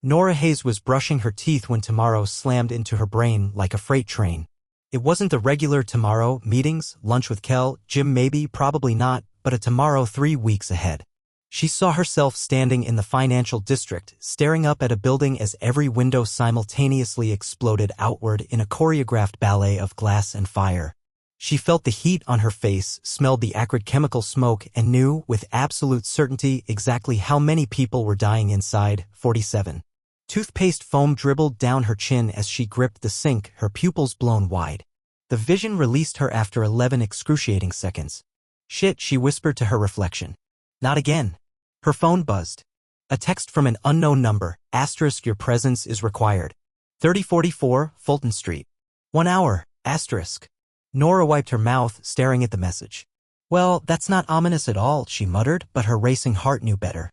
Nora Hayes was brushing her teeth when tomorrow slammed into her brain like a freight train. It wasn't the regular tomorrow, meetings, lunch with Kel, Jim maybe, probably not, but a tomorrow 3 weeks ahead. She saw herself standing in the financial district, staring up at a building as every window simultaneously exploded outward in a choreographed ballet of glass and fire. She felt the heat on her face, smelled the acrid chemical smoke, and knew, with absolute certainty, exactly how many people were dying inside. 47. Toothpaste foam dribbled down her chin as she gripped the sink, her pupils blown wide. The vision released her after 11 excruciating seconds. Shit, she whispered to her reflection. Not again. Her phone buzzed. A text from an unknown number, * your presence is required. 3044, Fulton Street. 1 hour, *. Nora wiped her mouth, staring at the message. Well, that's not ominous at all, she muttered, but her racing heart knew better.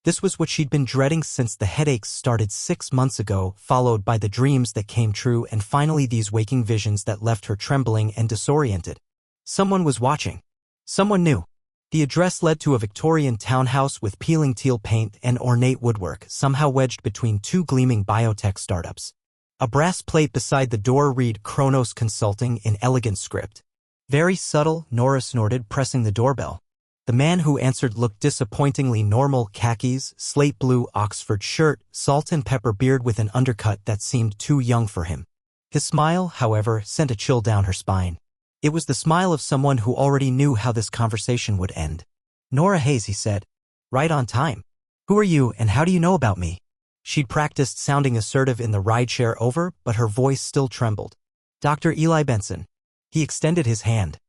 This was what she'd been dreading since the headaches started 6 months ago, followed by the dreams that came true and finally these waking visions that left her trembling and disoriented. Someone was watching. Someone new. The address led to a Victorian townhouse with peeling teal paint and ornate woodwork, somehow wedged between 2 gleaming biotech startups. A brass plate beside the door read Chronos Consulting in elegant script. Very subtle, Nora snorted, pressing the doorbell. The man who answered looked disappointingly normal: khakis, slate blue Oxford shirt, salt and pepper beard with an undercut that seemed too young for him. His smile, however, sent a chill down her spine. It was the smile of someone who already knew how this conversation would end. Nora Hayes, he said. Right on time. Who are you and how do you know about me? She'd practiced sounding assertive in the rideshare over, but her voice still trembled. Dr. Eli Benson. He extended his hand.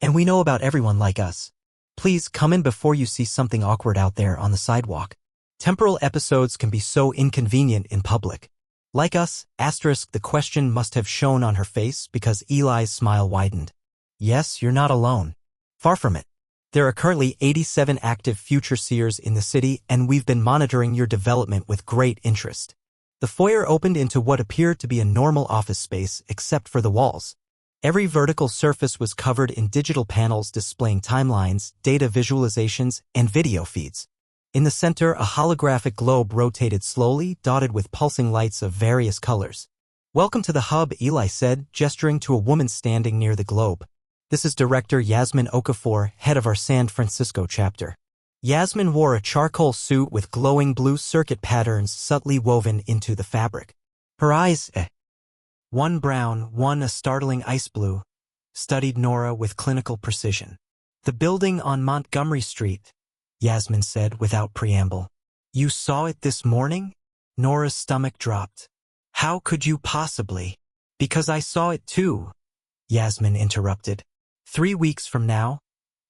And we know about everyone like us. Please come in before you see something awkward out there on the sidewalk. Temporal episodes can be so inconvenient in public. Like us, * the question must have shown on her face because Eli's smile widened. Yes, you're not alone. Far from it. There are currently 87 active future-seers in the city, and we've been monitoring your development with great interest. The foyer opened into what appeared to be a normal office space except for the walls. Every vertical surface was covered in digital panels displaying timelines, data visualizations, and video feeds. In the center, a holographic globe rotated slowly, dotted with pulsing lights of various colors. Welcome to the hub, Eli said, gesturing to a woman standing near the globe. This is Director Yasmin Okafor, head of our San Francisco chapter. Yasmin wore a charcoal suit with glowing blue circuit patterns subtly woven into the fabric. Her eyes, one brown, one a startling ice blue, studied Nora with clinical precision. The building on Montgomery Street, Yasmin said without preamble. You saw it this morning? Nora's stomach dropped. How could you possibly? Because I saw it too, Yasmin interrupted. 3 weeks from now,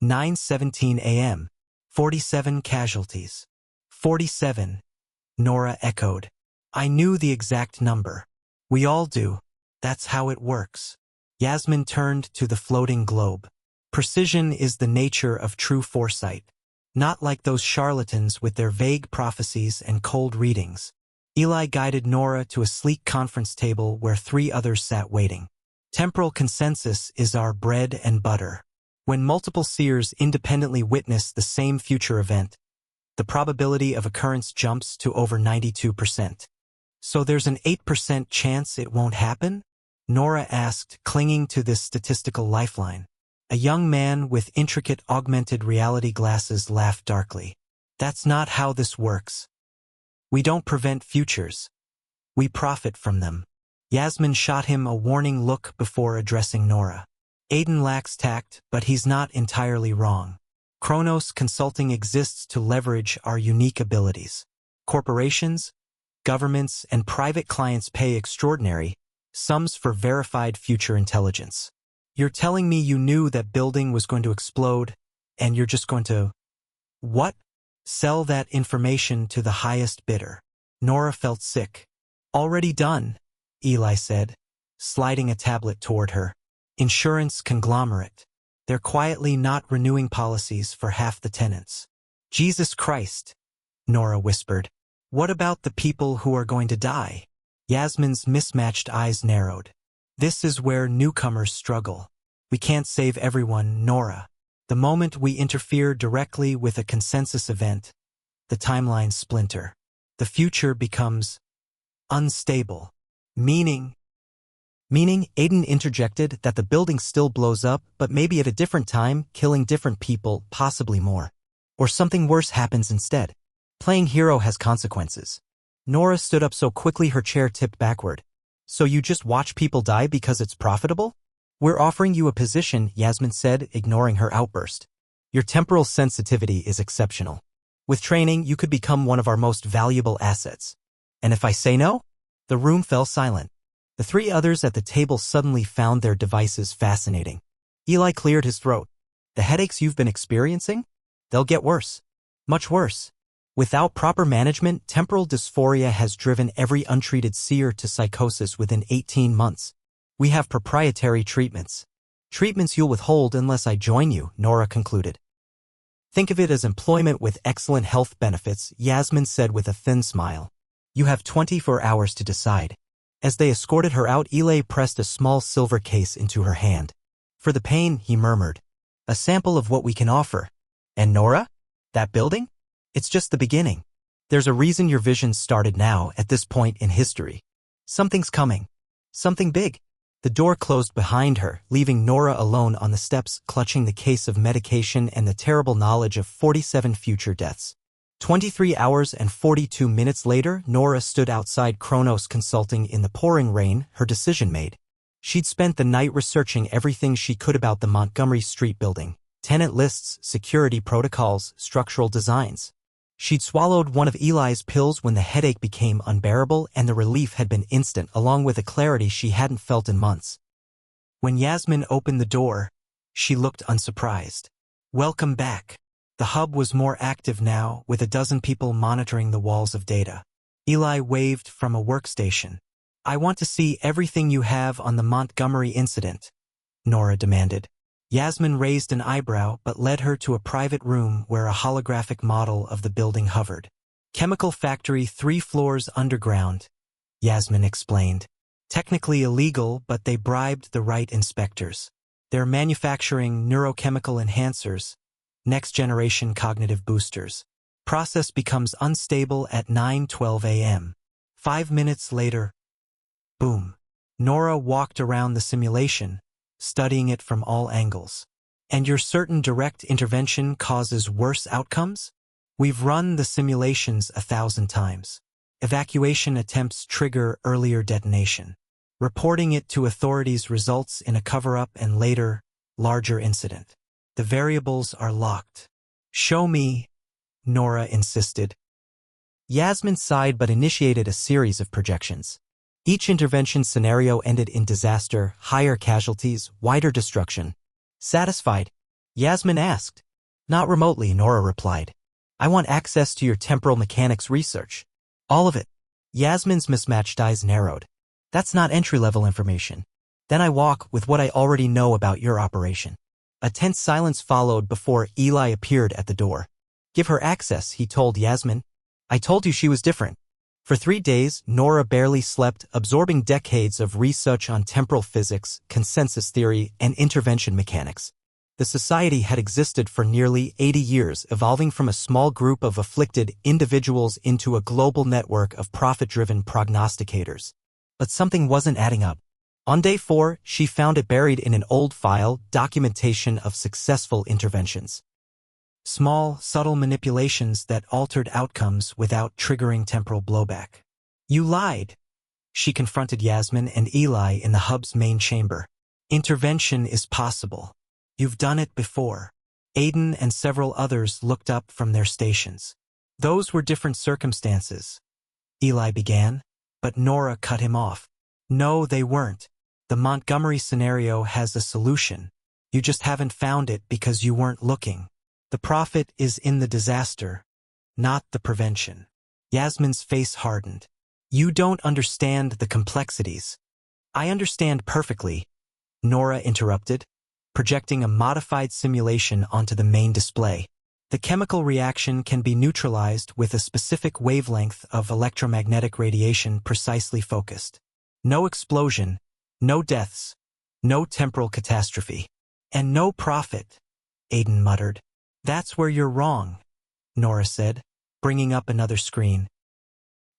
9:17 a.m., 47 casualties. 47, Nora echoed. I knew the exact number. We all do. That's how it works. Yasmin turned to the floating globe. Precision is the nature of true foresight. Not like those charlatans with their vague prophecies and cold readings. Eli guided Nora to a sleek conference table where 3 others sat waiting. Temporal consensus is our bread and butter. When multiple seers independently witness the same future event, the probability of occurrence jumps to over 92%. So there's an 8% chance it won't happen? Nora asked, clinging to this statistical lifeline. A young man with intricate augmented reality glasses laughed darkly. That's not how this works. We don't prevent futures. We profit from them. Yasmin shot him a warning look before addressing Nora. Aiden lacks tact, but he's not entirely wrong. Chronos Consulting exists to leverage our unique abilities. Corporations, governments, and private clients pay extraordinary sums for verified future intelligence. You're telling me you knew that building was going to explode, and you're just going to... What? Sell that information to the highest bidder. Nora felt sick. Already done, Eli said, sliding a tablet toward her. Insurance conglomerate. They're quietly not renewing policies for half the tenants. Jesus Christ, Nora whispered. What about the people who are going to die? Yasmin's mismatched eyes narrowed. This is where newcomers struggle. We can't save everyone, Nora. The moment we interfere directly with a consensus event, the timelines splinter. The future becomes unstable. Meaning, Aiden interjected that the building still blows up, but maybe at a different time, killing different people, possibly more. Or something worse happens instead. Playing hero has consequences. Nora stood up so quickly her chair tipped backward. So you just watch people die because it's profitable? We're offering you a position, Yasmin said, ignoring her outburst. Your temporal sensitivity is exceptional. With training, you could become one of our most valuable assets. And if I say no? The room fell silent. The three others at the table suddenly found their devices fascinating. Eli cleared his throat. The headaches you've been experiencing? They'll get worse. Much worse. Without proper management, temporal dysphoria has driven every untreated seer to psychosis within 18 months. We have proprietary treatments. Treatments you'll withhold unless I join you, Nora concluded. Think of it as employment with excellent health benefits, Yasmin said with a thin smile. You have 24 hours to decide. As they escorted her out, Eli pressed a small silver case into her hand. For the pain, he murmured. A sample of what we can offer. And Nora? That building? It's just the beginning. There's a reason your vision started now, at this point in history. Something's coming. Something big. The door closed behind her, leaving Nora alone on the steps, clutching the case of medication and the terrible knowledge of 47 future deaths. 23 hours and 42 minutes later, Nora stood outside Chronos Consulting in the pouring rain, her decision made. She'd spent the night researching everything she could about the Montgomery Street building. Tenant lists, security protocols, structural designs. She'd swallowed one of Eli's pills when the headache became unbearable, and the relief had been instant, along with a clarity she hadn't felt in months. When Yasmin opened the door, she looked unsurprised. Welcome back. The hub was more active now, with a dozen people monitoring the walls of data. Eli waved from a workstation. I want to see everything you have on the Montgomery incident, Nora demanded. Yasmin raised an eyebrow but led her to a private room where a holographic model of the building hovered. Chemical factory 3 floors underground, Yasmin explained. Technically illegal, but they bribed the right inspectors. They're manufacturing neurochemical enhancers, next-generation cognitive boosters. Process becomes unstable at 9:12 a.m. 5 minutes later, boom. Nora walked around the simulation, studying it from all angles. And you're certain direct intervention causes worse outcomes? We've run the simulations 1,000 times. Evacuation attempts trigger earlier detonation. Reporting it to authorities results in a cover-up and later, larger incident. The variables are locked. Show me, Nora insisted. Yasmin sighed but initiated a series of projections. Each intervention scenario ended in disaster, higher casualties, wider destruction. Satisfied? Yasmin asked. Not remotely, Nora replied. I want access to your temporal mechanics research. All of it. Yasmin's mismatched eyes narrowed. That's not entry-level information. Then I walk with what I already know about your operation. A tense silence followed before Eli appeared at the door. Give her access, he told Yasmin. I told you she was different. For 3 days, Nora barely slept, absorbing decades of research on temporal physics, consensus theory, and intervention mechanics. The society had existed for nearly 80 years, evolving from a small group of afflicted individuals into a global network of profit-driven prognosticators. But something wasn't adding up. On day 4, she found it buried in an old file, documentation of successful interventions. Small, subtle manipulations that altered outcomes without triggering temporal blowback. You lied, she confronted Yasmin and Eli in the hub's main chamber. Intervention is possible. You've done it before. Aiden and several others looked up from their stations. Those were different circumstances, Eli began, but Nora cut him off. No, they weren't. The Montgomery scenario has a solution. You just haven't found it because you weren't looking. The profit is in the disaster, not the prevention. Yasmin's face hardened. You don't understand the complexities. I understand perfectly, Nora interrupted, projecting a modified simulation onto the main display. The chemical reaction can be neutralized with a specific wavelength of electromagnetic radiation precisely focused. No explosion, no deaths, no temporal catastrophe, and no profit, Aiden muttered. That's where you're wrong, Nora said, bringing up another screen.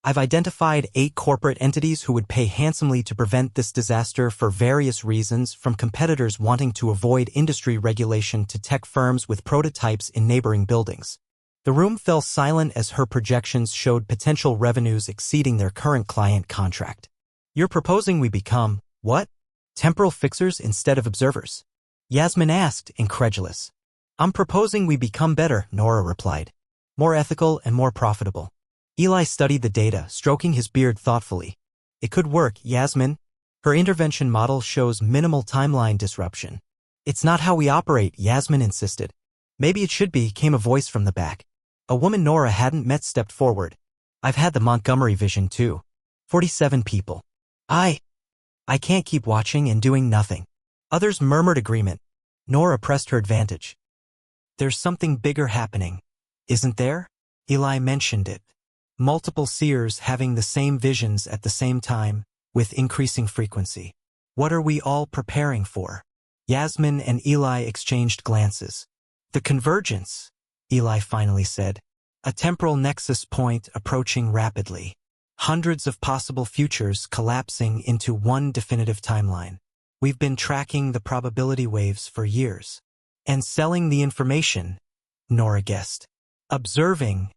I've identified 8 corporate entities who would pay handsomely to prevent this disaster for various reasons, from competitors wanting to avoid industry regulation to tech firms with prototypes in neighboring buildings. The room fell silent as her projections showed potential revenues exceeding their current client contract. You're proposing we become, what? Temporal fixers instead of observers? Yasmin asked, incredulous. I'm proposing we become better, Nora replied. More ethical and more profitable. Eli studied the data, stroking his beard thoughtfully. It could work, Yasmin. Her intervention model shows minimal timeline disruption. It's not how we operate, Yasmin insisted. Maybe it should be, came a voice from the back. A woman Nora hadn't met stepped forward. I've had the Montgomery vision too. 47 people. I can't keep watching and doing nothing. Others murmured agreement. Nora pressed her advantage. There's something bigger happening, isn't there? Eli mentioned it. Multiple seers having the same visions at the same time, with increasing frequency. What are we all preparing for? Yasmin and Eli exchanged glances. The convergence, Eli finally said. A temporal nexus point approaching rapidly. Hundreds of possible futures collapsing into one definitive timeline. We've been tracking the probability waves for years. And selling the information, Nora guessed. Observing,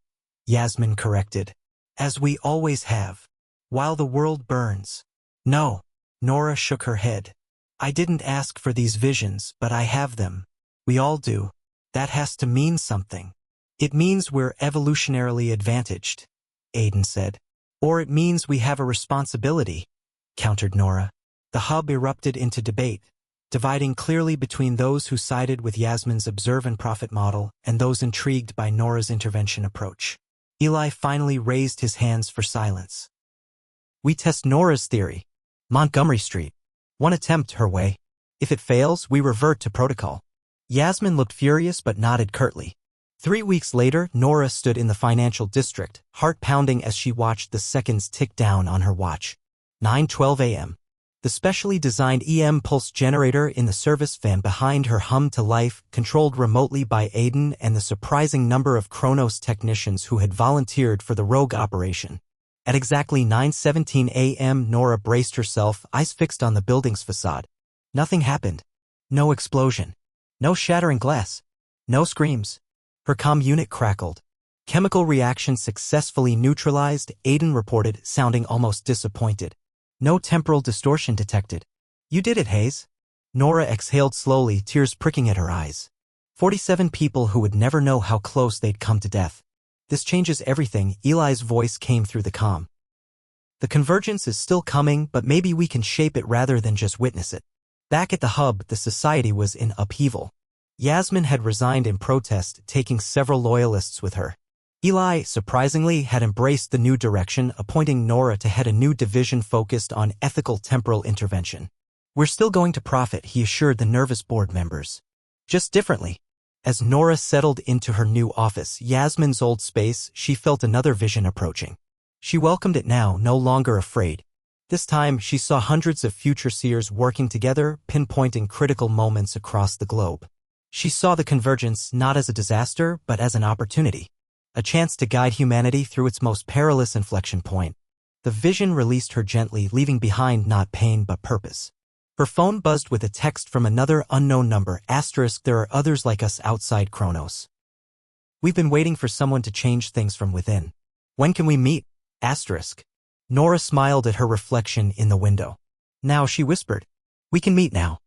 Yasmin corrected. As we always have. While the world burns. No, Nora shook her head. I didn't ask for these visions, but I have them. We all do. That has to mean something. It means we're evolutionarily advantaged, Aiden said. Or it means we have a responsibility, countered Nora. The hub erupted into debate, dividing clearly between those who sided with Yasmin's observe and profit model and those intrigued by Nora's intervention approach. Eli finally raised his hands for silence. We test Nora's theory. Montgomery Street. One attempt her way. If it fails, we revert to protocol. Yasmin looked furious but nodded curtly. 3 weeks later, Nora stood in the financial district, heart pounding as she watched the seconds tick down on her watch. 9:12 a.m. The specially designed EM pulse generator in the service van behind her hummed to life, controlled remotely by Aiden and the surprising number of Chronos technicians who had volunteered for the rogue operation. At exactly 9:17 a.m., Nora braced herself, eyes fixed on the building's facade. Nothing happened. No explosion. No shattering glass. No screams. Her comm unit crackled. Chemical reaction successfully neutralized, Aiden reported, sounding almost disappointed. No temporal distortion detected. You did it, Hayes. Nora exhaled slowly, tears pricking at her eyes. 47 people who would never know how close they'd come to death. This changes everything, Eli's voice came through the comm. The convergence is still coming, but maybe we can shape it rather than just witness it. Back at the hub, the society was in upheaval. Yasmin had resigned in protest, taking several loyalists with her. Eli, surprisingly, had embraced the new direction, appointing Nora to head a new division focused on ethical temporal intervention. We're still going to profit, he assured the nervous board members. Just differently. As Nora settled into her new office, Yasmin's old space, she felt another vision approaching. She welcomed it now, no longer afraid. This time, she saw hundreds of future seers working together, pinpointing critical moments across the globe. She saw the convergence not as a disaster, but as an opportunity. A chance to guide humanity through its most perilous inflection point. The vision released her gently, leaving behind not pain but purpose. Her phone buzzed with a text from another unknown number, *, there are others like us outside Chronos. We've been waiting for someone to change things from within. When can we meet? *. Nora smiled at her reflection in the window. Now, she whispered. We can meet now.